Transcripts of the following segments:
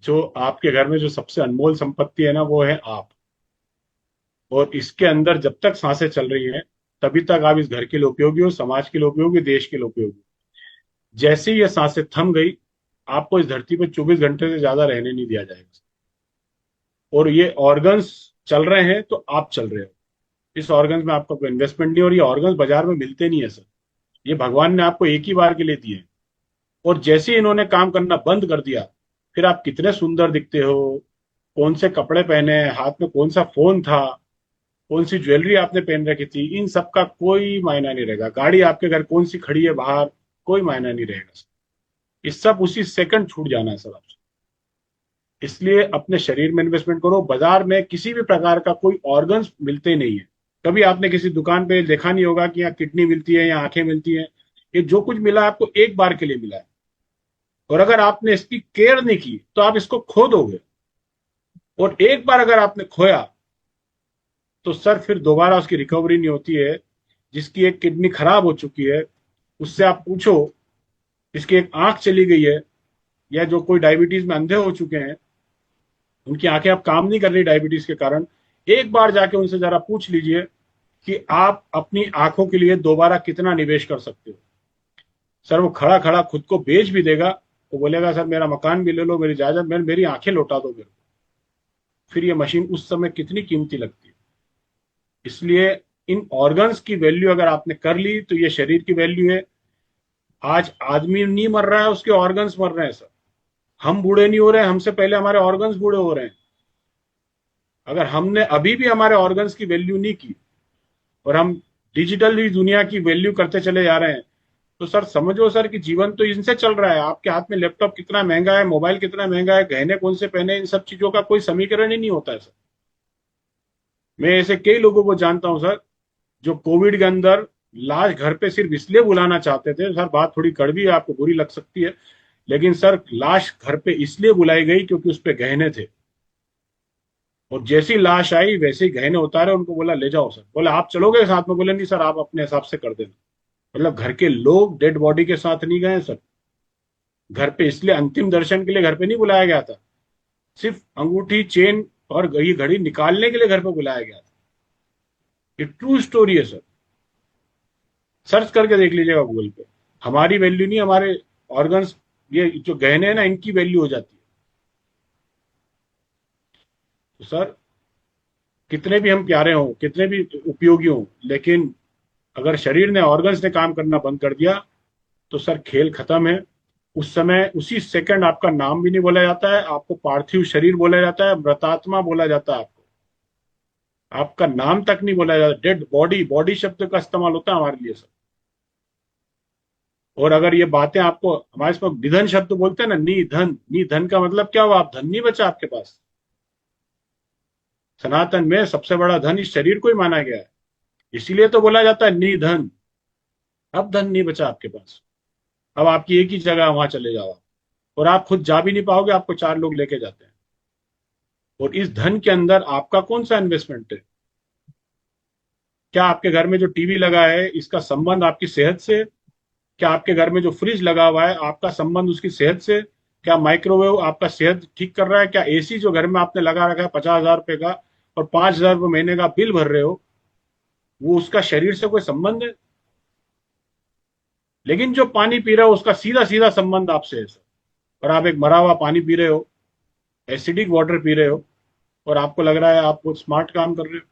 जो आपके घर में जो सबसे अनमोल संपत्ति है ना, वो है आप। और इसके अंदर जब तक सांसें चल रही हैं, तभी तक आप इस घर के लिए उपयोगी हो, समाज के लिए उपयोगी, देश के लिए उपयोगी। जैसे ही ये सांसें थम गई, आपको इस धरती पर 24 घंटे से ज्यादा रहने नहीं दिया जाएगा। और ये ऑर्गन्स चल रहे हैं तो आप चल रहे हो। इस ऑर्गन्स में आपका कोई इन्वेस्टमेंट नहीं, और ये ऑर्गन्स बाजार में मिलते नहीं है सर। ये भगवान ने आपको एक ही बार के लिए दिए हैं। और जैसे ही इन्होंने काम करना बंद कर दिया, फिर आप कितने सुंदर दिखते हो, कौन से कपड़े पहने, हाथ में कौन सा फोन था, कौन सी ज्वेलरी आपने पहन रखी थी, इन सब का कोई मायना नहीं रहेगा। गाड़ी आपके घर कौन सी खड़ी है बाहर, कोई मायना नहीं रहेगा सर। ये सब उसी सेकंड छूट जाना है सर आपसे। इसलिए अपने शरीर में इन्वेस्टमेंट करो। बाजार में किसी भी प्रकार का कोई ऑर्गन्स मिलते नहीं है। कभी आपने किसी दुकान पे देखा नहीं होगा कि यहाँ किडनी मिलती है या आंखें मिलती हैं। ये जो कुछ मिला है, आपको एक बार के लिए मिला है। और अगर आपने इसकी केयर नहीं की तो आप इसको खो दोगे। और एक बार अगर आपने खोया, तो सर फिर दोबारा उसकी रिकवरी नहीं होती है। जिसकी एक किडनी खराब हो चुकी है, उससे आप पूछो, जिसकी एक आंख चली गई है, या जो कोई डायबिटीज में अंधे हो चुके हैं, उनकी आंखें अब काम नहीं कर रही डायबिटीज के कारण, एक बार जाके उनसे जरा पूछ लीजिए कि आप अपनी आंखों के लिए दोबारा कितना निवेश कर सकते हो। सर वो खड़ा खड़ा खुद को बेच भी देगा। वो बोलेगा सर मेरा मकान भी ले लो, मेरी जायदाद, मेरी आंखें लौटा दो मेरे को। फिर ये मशीन उस समय कितनी कीमती लगती है। इसलिए इन ऑर्गन्स की वैल्यू अगर आपने कर ली, तो ये शरीर की वैल्यू है। आज आदमी नहीं मर रहा है, उसके ऑर्गन्स मर रहे हैं सर। हम बूढ़े नहीं हो रहे हैं, हमसे पहले हमारे ऑर्गन्स बूढ़े हो रहे हैं। अगर हमने अभी भी हमारे ऑर्गन्स की वैल्यू नहीं की, और हम डिजिटल ही दुनिया की वैल्यू करते चले जा रहे हैं, तो सर समझो सर कि जीवन तो इनसे चल रहा है। आपके हाथ में लैपटॉप कितना महंगा है, मोबाइल कितना महंगा है, गहने कौन से पहने, इन सब चीजों का कोई समीकरण ही नहीं होता है सर। मैं ऐसे कई लोगों को जानता हूं सर, जो कोविड के अंदर लाश घर पे सिर्फ इसलिए बुलाना चाहते थे। सर बात थोड़ी कड़वी है, आपको बुरी लग सकती है, लेकिन सर लाश घर पे इसलिए बुलाई गई क्योंकि उस पे गहने थे। और जैसी लाश आई वैसे ही गहने उतारे, उनको बोला ले जाओ सर। बोले आप चलोगे साथ में? बोले नहीं सर, आप अपने हिसाब से कर देना। मतलब घर के लोग डेड बॉडी के साथ नहीं गए सर। घर पे इसलिए अंतिम दर्शन के लिए घर पे नहीं बुलाया गया था, सिर्फ अंगूठी, चेन और ये घड़ी निकालने के लिए घर पे बुलाया गया था। ये ट्रू स्टोरी है सर। सर्च करके देख लीजिएगा गूगल पे। हमारी वैल्यू नहीं, हमारे ऑर्गन्स, ये जो गहने हैं ना, इनकी वैल्यू हो जाती है। तो सर कितने भी हम प्यारे हों, कितने भी उपयोगी हों, लेकिन अगर शरीर ने, ऑर्गन्स ने काम करना बंद कर दिया, तो सर खेल खत्म है। उस समय उसी सेकंड आपका नाम भी नहीं बोला जाता है, आपको पार्थिव शरीर बोला जाता है, मृतात्मा बोला जाता है आपको। आपका नाम तक नहीं बोला जाता। डेड बॉडी, बॉडी शब्द का इस्तेमाल होता है हमारे लिए सर। और अगर ये बातें आपको, हमारे इसमें निधन शब्द बोलते हैं ना, निधन, निधन का मतलब क्या हुआ? आप धन नहीं बचा आपके पास। सनातन में सबसे बड़ा धन इस शरीर को ही माना गया है। इसीलिए तो बोला जाता है निधन। अब धन नहीं बचा आपके पास। अब आपकी एक ही जगह, वहां चले जाओ आप। और आप खुद जा भी नहीं पाओगे, आपको चार लोग लेके जाते हैं। और इस धन के अंदर आपका कौन सा इन्वेस्टमेंट है? क्या आपके घर में जो टीवी लगा है, इसका संबंध आपकी सेहत से? क्या आपके घर में जो फ्रिज लगा हुआ है, आपका संबंध उसकी सेहत से? क्या माइक्रोवेव आपका सेहत ठीक कर रहा है? क्या एसी जो घर में आपने लगा रखा है 50,000 रुपए का, और 5,000 रुपये महीने का बिल भर रहे हो, वो उसका शरीर से कोई संबंध है? लेकिन जो पानी पी रहे हो, उसका सीधा सीधा संबंध आपसे है सर। और आप एक मरा हुआ पानी पी रहे हो, एसिडिक वाटर पी रहे हो, और आपको लग रहा है आप बहुत स्मार्ट काम कर रहे हो।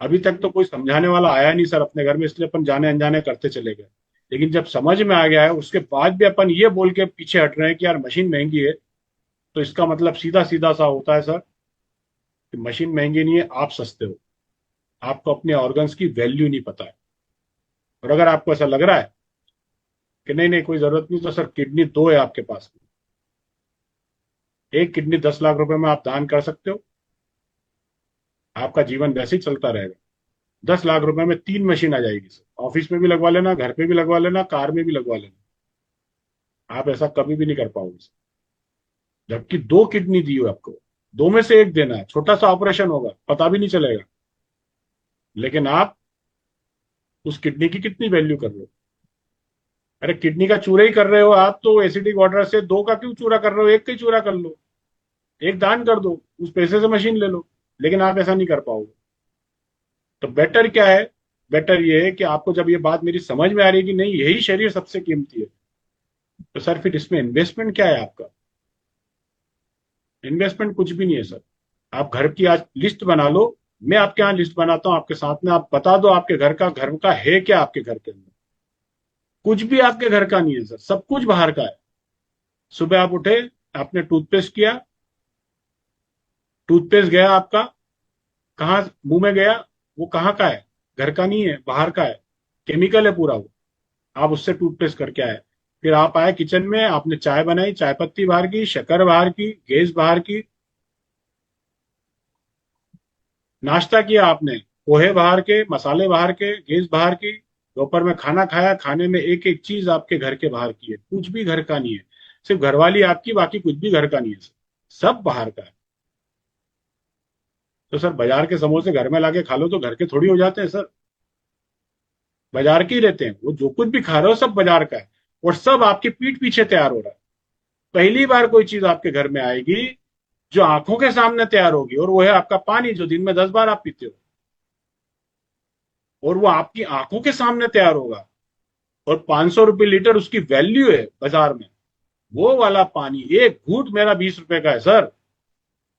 अभी तक तो कोई समझाने वाला आया नहीं सर अपने घर में, इसलिए अपन जाने अनजाने करते चले गए। लेकिन जब समझ में आ गया है, उसके बाद भी अपन ये बोल के पीछे हट रहे हैं कि यार मशीन महंगी है, तो इसका मतलब सीधा सीधा सा होता है सर कि मशीन महंगी नहीं है, आप सस्ते हो। आपको अपने ऑर्गन्स की वैल्यू नहीं पता है। और अगर आपको ऐसा लग रहा है कि नहीं नहीं कोई जरूरत नहीं, तो सर किडनी दो है आपके पास। एक किडनी 10 लाख रुपए में आप दान कर सकते हो। आपका जीवन वैसे ही चलता रहेगा। 10 लाख रुपए में 3 मशीन आ जाएगी सर। ऑफिस में भी लगवा लेना, घर पे भी लगवा लेना, कार में भी लगवा लेना। आप ऐसा कभी भी नहीं कर पाओगे सर। जबकि दो किडनी दी हो आपको, दो में से एक देना है, छोटा सा ऑपरेशन होगा, पता भी नहीं चलेगा। लेकिन आप उस किडनी की कितनी वैल्यू कर रहे हो? अरे किडनी का चूरा ही कर रहे हो आप, तो एसिडिक वाटर से दो का क्यों चूरा कर रहे हो, एक का ही चूरा कर लो, एक दान कर दो, उस पैसे से मशीन ले लो। लेकिन आप ऐसा नहीं कर पाओगे। तो बेटर क्या है? बेटर ये है कि आपको जब ये बात मेरी समझ में आ रही है कि नहीं यही शरीर सबसे कीमती है, तो सर फिर इसमें इन्वेस्टमेंट क्या है आपका? इन्वेस्टमेंट कुछ भी नहीं है सर। आप घर की आज लिस्ट बना लो, मैं आपके यहाँ लिस्ट बनाता हूँ आपके साथ में, आप बता दो आपके घर का है क्या आपके घर के अंदर? कुछ भी आपके घर का नहीं है सर, सब कुछ बाहर का है। सुबह आप उठे, आपने टूथपेस्ट किया, टूथपेस्ट गया आपका कहाँ, मुंह में गया, वो कहाँ का है? घर का नहीं है, बाहर का है, केमिकल है पूरा वो। आप उससे टूथपेस्ट करके आए, फिर आप आए किचन में, आपने चाय बनाई, चाय पत्ती बाहर की, शक्कर बाहर की, गैस बाहर की, नाश्ता किया आपने, पोहे बाहर के, मसाले बाहर के, गैस बाहर की, दोपहर में खाना खाया, खाने में एक एक चीज आपके घर के बाहर की है, कुछ भी घर का नहीं है। सिर्फ घरवाली आपकी, बाकी कुछ भी घर का नहीं है सर, सब बाहर का है। तो सर बाजार के समोसे घर में लाके खा लो तो घर के थोड़ी हो जाते हैं सर, बाजार के ही रहते हैं। वो जो कुछ भी खा रहे हो सब बाजार का है, और सब आपकी पीठ पीछे तैयार हो रहा है। पहली बार कोई चीज आपके घर में आएगी जो आंखों के सामने तैयार होगी, और वो है आपका पानी, जो दिन में 10 बार आप पीते हो, और वो आपकी आंखों के सामने तैयार होगा। और 500 रुपये लीटर उसकी वैल्यू है बाजार में। वो वाला पानी, एक घूंट मेरा 20 रुपए का है सर,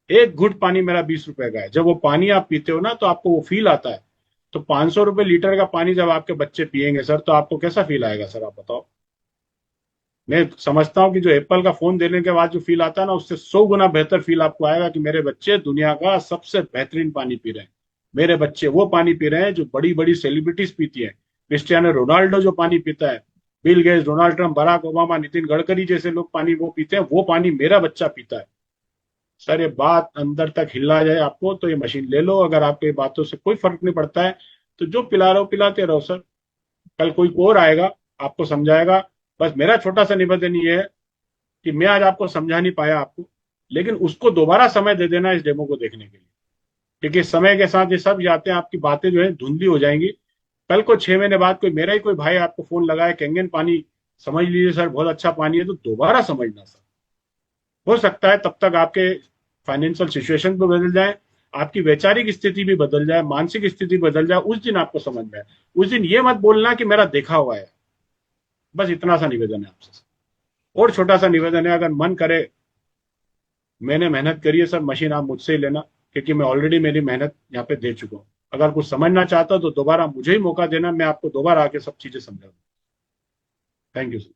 एक घूंट पानी मेरा 20 रुपए का है। जब वो पानी आप पीते हो ना तो आपको वो फील आता है। तो 500 रुपये लीटर का पानी जब आपके बच्चे पियेंगे सर, तो आपको कैसा फील आएगा सर, आप बताओ। मैं समझता हूँ कि जो एप्पल का फोन देने के बाद जो फील आता है ना, उससे 100 गुना बेहतर फील आपको आएगा कि मेरे बच्चे दुनिया का सबसे बेहतरीन पानी पी रहे हैं। मेरे बच्चे वो पानी पी रहे हैं जो बड़ी बड़ी सेलिब्रिटीज पीती है। क्रिस्टियानो रोनाल्डो जो पानी पीता है, Bill Gates, Donald Trump, Barack Obama, Nitin Gadkari जैसे लोग पानी वो पीते हैं, वो पानी मेरा बच्चा पीता है। सर ये बात अंदर तक हिला जाए आपको तो ये मशीन ले लो। अगर आपको ये बातों से कोई फर्क नहीं पड़ता है, तो जो पिला रहे हो पिलाते रहो सर। कल कोई और आएगा, आपको समझाएगा। बस मेरा छोटा सा निवेदन ये है कि मैं आज आपको समझा नहीं पाया आपको, लेकिन उसको दोबारा समय दे देना इस डेमो को देखने के लिए। क्योंकि समय के साथ ये सब जाते हैं, आपकी बातें जो है धुंधली हो जाएंगी। कल को 6 महीने बाद कोई मेरा ही कोई भाई आपको फोन लगाए, कैंगन पानी समझ लीजिए सर बहुत अच्छा पानी है, तो दोबारा समझना सर। हो सकता है तब तक आपके फाइनेंशियल सिचुएशन भी बदल जाए, आपकी वैचारिक स्थिति भी बदल जाए, मानसिक स्थिति बदल जाए, उस दिन आपको समझ में आए। उस दिन ये मत बोलना कि मेरा देखा हुआ है। बस इतना सा निवेदन है आपसे। और छोटा सा निवेदन है, अगर मन करे, मैंने मेहनत करी है सर, मशीन आप मुझसे ही लेना, क्योंकि मैं ऑलरेडी मेरी मेहनत यहाँ पे दे चुका हूँ। अगर कुछ समझना चाहता तो दोबारा मुझे ही मौका देना, मैं आपको दोबारा आके सब चीजें समझा दूँ। Thank you sir.